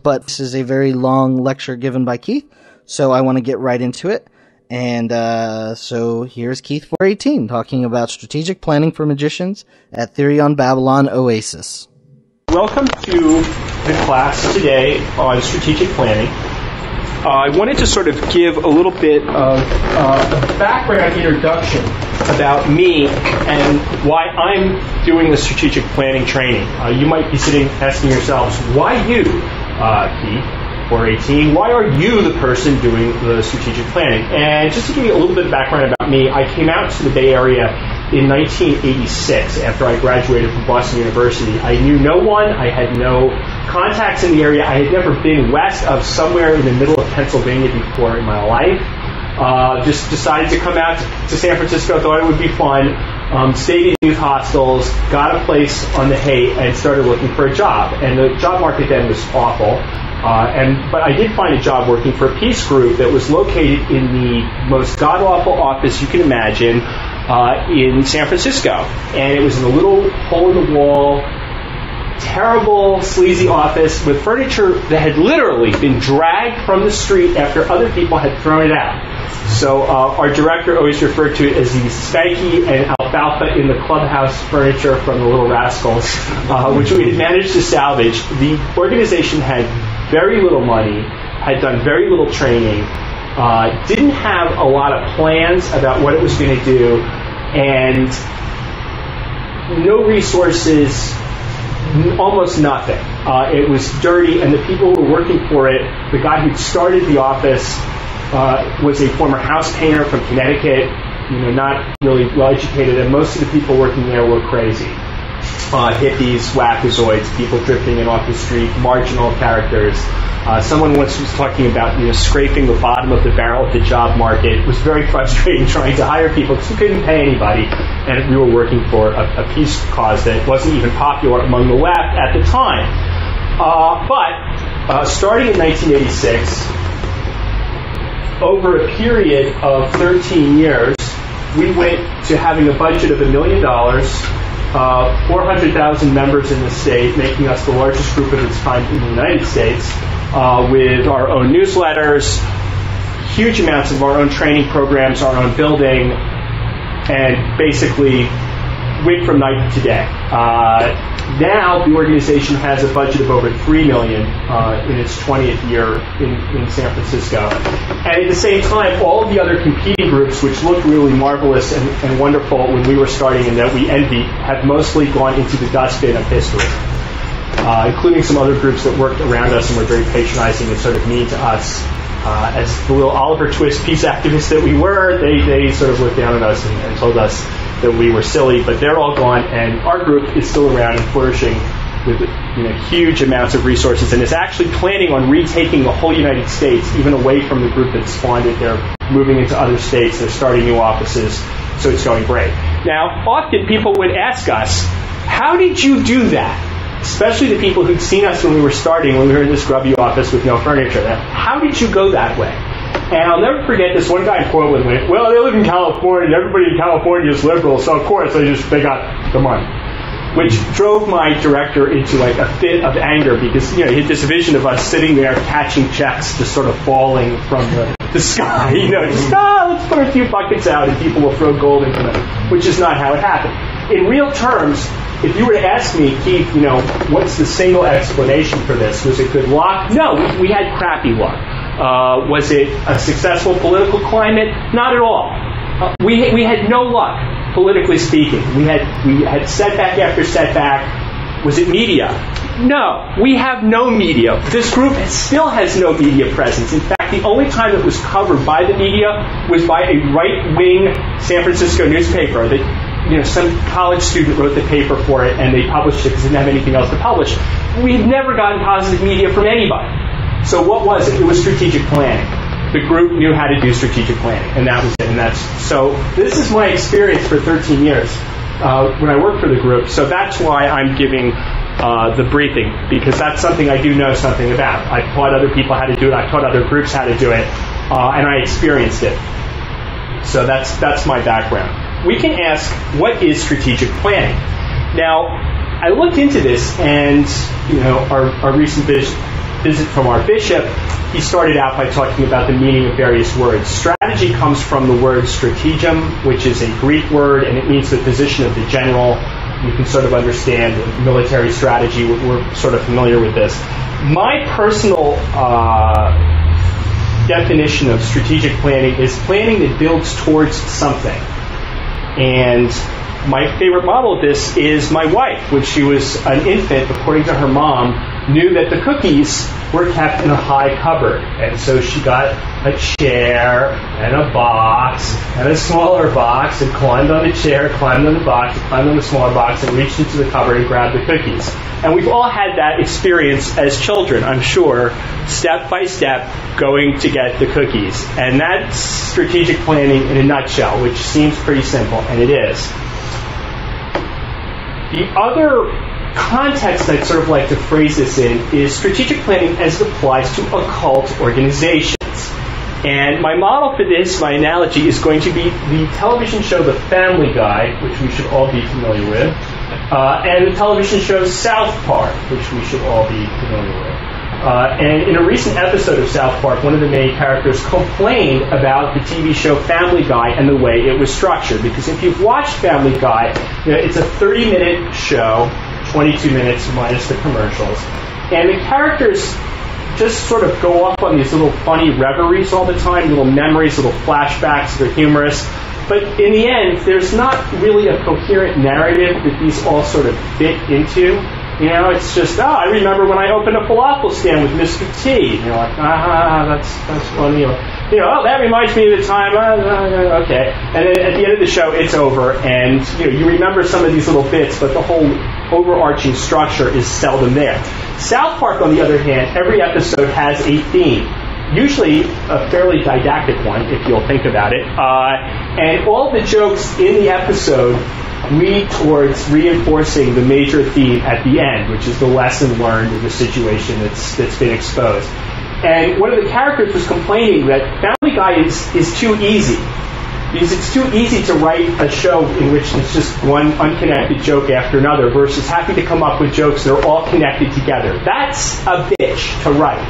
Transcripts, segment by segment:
but this is a very long lecture given by Keith, so I want to get right into it. And so here's Keith 418 talking about strategic planning for magicians at Theory on Babylon Oasis. Welcome to the class today on strategic planning. I wanted to sort of give a little bit of a background introduction about me and why I'm doing the strategic planning training. You might be sitting asking yourselves, why you, Keith? 418, why are you the person doing the strategic planning? And just to give you a little bit of background about me, I came out to the Bay Area in 1986 after I graduated from Boston University. I knew no one. I had no contacts in the area. I had never been west of somewhere in the middle of Pennsylvania before in my life. Just decided to come out to San Francisco, thought it would be fun. Stayed in youth hostels, got a place on the Hay, and started looking for a job. And the job market then was awful. But I did find a job working for a peace group that was located in the most god-awful office you can imagine in San Francisco. And it was in a little hole-in-the-wall, terrible, sleazy office with furniture that had literally been dragged from the street after other people had thrown it out. So our director always referred to it as the spanky and alfalfa in the clubhouse furniture from the Little Rascals, which we had managed to salvage. The organization had very little money, had done very little training, didn't have a lot of plans about what it was going to do, and no resources, almost nothing. It was dirty, and the people who were working for it, the guy who started the office was a former house painter from Connecticut, not really well educated, and most of the people working there were crazy. Hippies, wackazoids, people drifting in off the street, marginal characters. Someone once was talking about scraping the bottom of the barrel of the job market. It was very frustrating trying to hire people because we couldn't pay anybody, and we were working for a peace cause that wasn't even popular among the left at the time. But starting in 1986, over a period of 13 years, we went to having a budget of $1 million, 400,000 members in the state, making us the largest group of its kind in the United States, with our own newsletters, huge amounts of our own training programs, our own building, and basically went from night to day. Now the organization has a budget of over $3 million in its 20th year in San Francisco. And at the same time, all of the other competing groups, which looked really marvelous and wonderful when we were starting and that we envy, have mostly gone into the dustbin of history, including some other groups that worked around us and were very patronizing and sort of mean to us. As the little Oliver Twist peace activists that we were, they sort of looked down on us and told us that we were silly, but they're all gone, and our group is still around and flourishing with huge amounts of resources, and is actually planning on retaking the whole United States, even away from the group that spawned it. They're moving into other states, they're starting new offices, so it's going great. Now, often people would ask us, how did you do that? Especially the people who'd seen us when we were starting, when we were in this grubby office with no furniture. How did you go that way? And I'll never forget this one guy in Portland went, well, they live in California, and everybody in California is liberal, so of course they got the money. Which drove my director into like a fit of anger because, he had this vision of us sitting there catching checks just sort of falling from the sky, let's put a few buckets out and people will throw gold into them, which is not how it happened. In real terms, if you were to ask me, Keith, what's the single explanation for this? Was it good luck? No, we had crappy luck. Was it a successful political climate? Not at all. We had no luck, politically speaking. We had setback after setback. Was it media? No, we have no media. This group still has no media presence. In fact, the only time it was covered by the media was by a right-wing San Francisco newspaper that some college student wrote the paper for it and they published it because they didn't have anything else to publish. We've never gotten positive media from anybody. So what was it? It was strategic planning. The group knew how to do strategic planning, and that was it. So this is my experience for 13 years when I worked for the group. So that's why I'm giving the briefing, because that's something I do know something about. I taught other people how to do it. I taught other groups how to do it, and I experienced it. So that's my background. We can ask, what is strategic planning? Now, I looked into this, and our recent visit from our bishop, he started out by talking about the meaning of various words. Strategy comes from the word strategem, which is a Greek word, and it means the position of the general. You can sort of understand military strategy. We're sort of familiar with this. My personal definition of strategic planning is planning that builds towards something. And my favorite model of this is my wife. When she was an infant, according to her mom, knew that the cookies were kept in a high cupboard. And so she got a chair and a box and a smaller box and climbed on the chair, climbed on the box, and climbed on the smaller box and reached into the cupboard and grabbed the cookies. And we've all had that experience as children, I'm sure, step by step, going to get the cookies. And that's strategic planning in a nutshell, which seems pretty simple, and it is. The other context I'd sort of like to phrase this in is strategic planning as it applies to occult organizations. And my model for this, my analogy, is going to be the television show The Family Guy, which we should all be familiar with, and the television show South Park, which we should all be familiar with. And in a recent episode of South Park, one of the main characters complained about the TV show Family Guy and the way it was structured. Because if you've watched Family Guy, it's a 30-minute show, 22 minutes minus the commercials, and the characters just sort of go off on these little funny reveries all the time, little memories, little flashbacks. They're humorous. But in the end, there's not really a coherent narrative that these all sort of fit into. It's just, I remember when I opened a falafel stand with Mr. T. And you're like, that's funny. That reminds me of the time, okay. And then at the end of the show, it's over, and you remember some of these little bits, but the whole overarching structure is seldom there. South Park, on the other hand, every episode has a theme. Usually a fairly didactic one, if you'll think about it. And all the jokes in the episode lead towards reinforcing the major theme at the end, which is the lesson learned in the situation that's been exposed. And one of the characters was complaining that Family Guy is too easy. Because it's too easy to write a show in which it's just one unconnected joke after another versus having to come up with jokes that are all connected together. That's a bitch to write.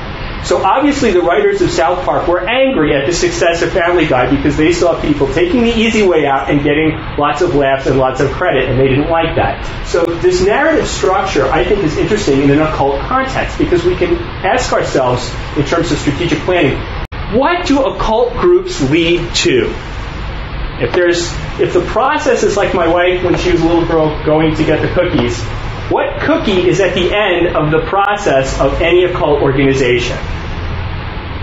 So obviously the writers of South Park were angry at the success of Family Guy because they saw people taking the easy way out and getting lots of laughs and lots of credit, and they didn't like that. So this narrative structure, I think, is interesting in an occult context because we can ask ourselves, in terms of strategic planning, what do occult groups lead to? If the process is like my wife when she was a little girl going to get the cookies, what cookie is at the end of the process of any occult organization?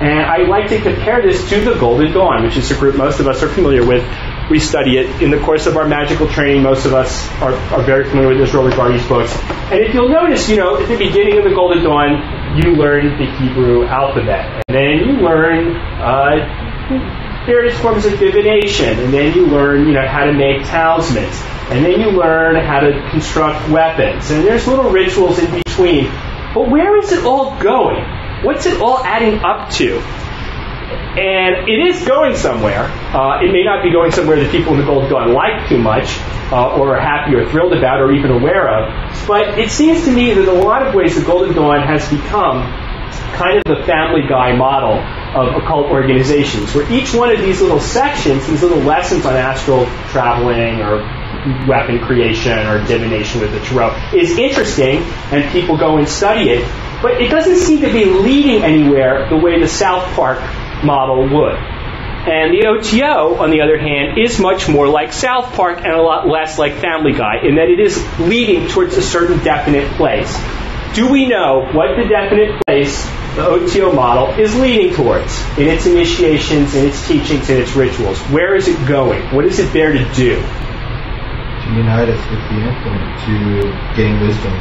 And I like to compare this to the Golden Dawn, which is a group most of us are familiar with. We study it in the course of our magical training. Most of us are very familiar with Israel Regardie's books. And if you'll notice, at the beginning of the Golden Dawn, you learn the Hebrew alphabet. And then you learn various forms of divination. And then you learn, how to make talismans. And then you learn how to construct weapons. And there's little rituals in between. But where is it all going? What's it all adding up to? And it is going somewhere. It may not be going somewhere that people in the Golden Dawn like too much, or are happy or thrilled about or even aware of. But it seems to me that in a lot of ways the Golden Dawn has become kind of the Family Guy model of occult organizations, where each one of these little sections, these little lessons on astral traveling or weapon creation or divination with the tarot, is interesting, and people go and study it, but it doesn't seem to be leading anywhere the way the South Park model would. And the OTO, on the other hand, is much more like South Park and a lot less like Family Guy, in that it is leading towards a certain definite place. Do we know what the definite place the OTO model is leading towards in its initiations, in its teachings, in its rituals? Where is it going? What is it there to do? To unite us with the infinite, to gain wisdom.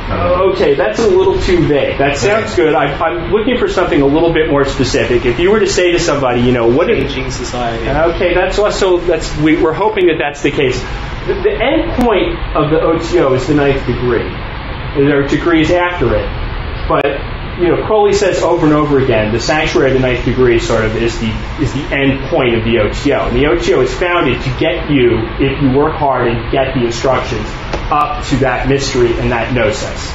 Okay, that's a little too vague. That sounds good. I'm looking for something a little bit more specific. If you were to say to somebody, what is aging society? Okay, we're hoping that that's the case. The end point of the OTO is the ninth degree. There are degrees after it, but Crowley says over and over again, the sanctuary of the ninth degree sort of is the end point of the OTO. And the OTO is founded to get you, if you work hard and get the instructions, up to that mystery and that gnosis.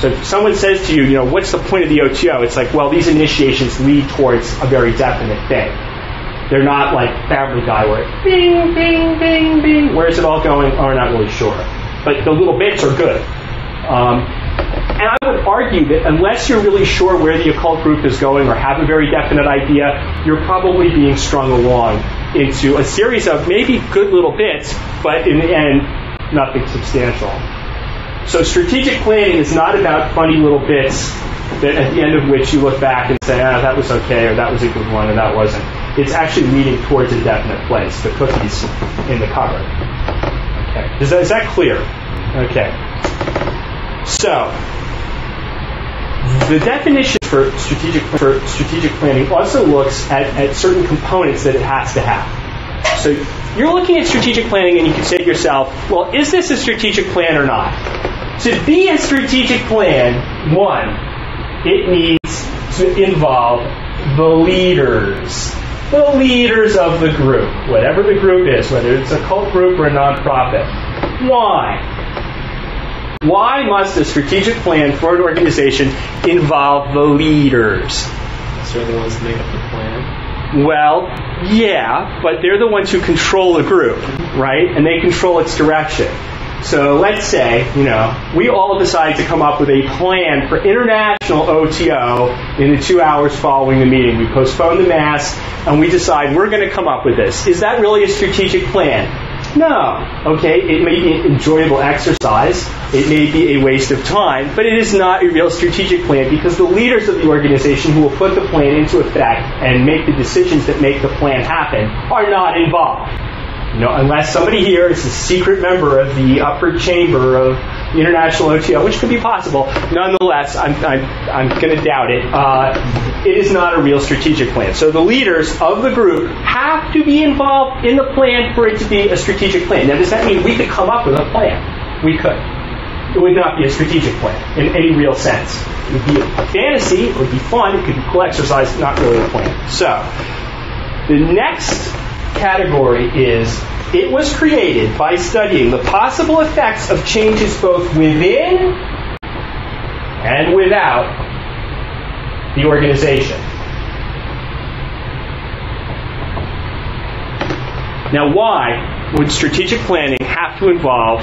So if someone says to you, what's the point of the OTO? It's like, well, these initiations lead towards a very definite thing. They're not like Family Guy where bing, bing, bing, bing. Where's it all going? Oh, we're not really sure. But the little bits are good. And I would argue that unless you're really sure where the occult group is going or have a very definite idea, you're probably being strung along into a series of maybe good little bits, but in the end, nothing substantial. So strategic planning is not about funny little bits that at the end of which you look back and say, that was okay, or that was a good one, or that wasn't. It's actually leading towards a definite place, the cookies in the cupboard. Okay. Is that clear? Okay. So, the definition for strategic planning also looks at certain components that it has to have. So, you're looking at strategic planning and you can say to yourself, well, is this a strategic plan or not? To be a strategic plan, one, it needs to involve the leaders. The leaders of the group, whatever the group is, whether it's a cult group or a nonprofit. Why? Why must a strategic plan for an organization involve the leaders? So they're the ones that make up the plan? Well, yeah, but they're the ones who control the group, right? And they control its direction. So let's say, we all decide to come up with a plan for international OTO in the 2 hours following the meeting. We postpone the mass, and we decide we're going to come up with this. Is that really a strategic plan? No. Okay, it may be an enjoyable exercise. It may be a waste of time, but it is not a real strategic plan because the leaders of the organization who will put the plan into effect and make the decisions that make the plan happen are not involved. Unless somebody here is a secret member of the upper chamber of the International OTO, which could be possible. Nonetheless, I'm going to doubt it. It is not a real strategic plan. So the leaders of the group have to be involved in the plan for it to be a strategic plan. Now, does that mean we could come up with a plan? We could. It would not be a strategic plan in any real sense. It would be a fantasy. It would be fun. It could be a cool exercise. Not really a plan. So the next category is it was created by studying the possible effects of changes both within and without the organization. Now, why would strategic planning have to involve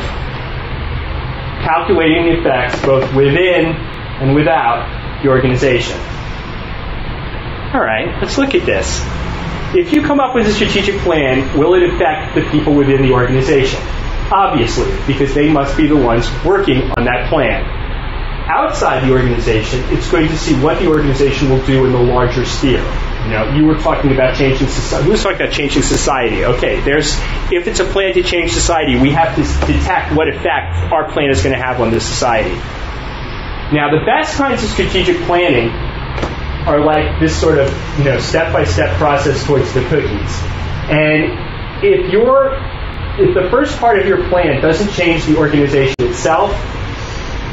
calculating the effects both within and without the organization? All right, let's look at this. If you come up with a strategic plan, will it affect the people within the organization? Obviously, because they must be the ones working on that plan. Outside the organization, it's going to see what the organization will do in the larger sphere. You were talking about changing society. Who was talking about changing society? Okay, if it's a plan to change society, we have to detect what effect our plan is going to have on this society. Now, the best kinds of strategic planning are like this sort of, step-by-step process towards the cookies. And if the first part of your plan doesn't change the organization itself,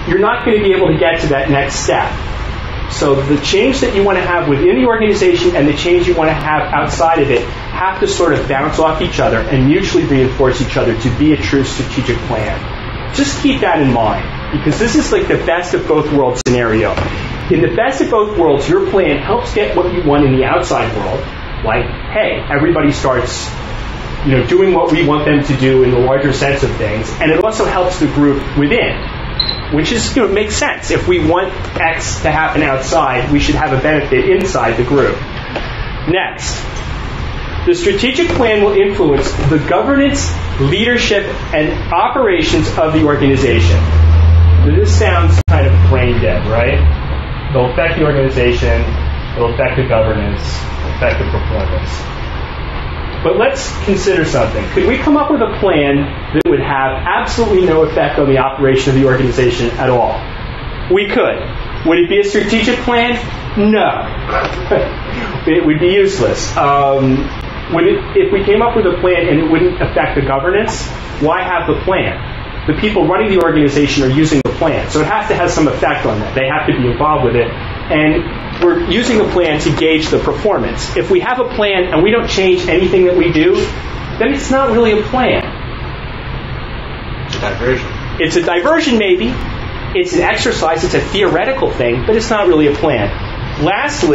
you're not going to be able to get to that next step. So the change that you want to have within the organization and the change you want to have outside of it have to sort of bounce off each other and mutually reinforce each other to be a true strategic plan. Just keep that in mind, because this is like the best of both worlds scenario. In the best of both worlds, your plan helps get what you want in the outside world. Like, hey, everybody starts, doing what we want them to do in the larger sense of things, and it also helps the group within, which is, makes sense. If we want X to happen outside, we should have a benefit inside the group. Next, the strategic plan will influence the governance, leadership, and operations of the organization. This sounds kind of brain dead, right? It'll affect the organization, it'll affect the governance, it'll affect the performance. But let's consider something. Could we come up with a plan that would have absolutely no effect on the operation of the organization at all? We could. Would it be a strategic plan? No. It would be useless. If we came up with a plan and it wouldn't affect the governance, why have the plan? The people running the organization are using the plan, so it has to have some effect on that. They have to be involved with it, and we're using the plan to gauge the performance. If we have a plan and we don't change anything that we do, then it's not really a plan. It's a diversion. It's a diversion, maybe, it's an exercise, it's a theoretical thing, but it's not really a plan. Lastly,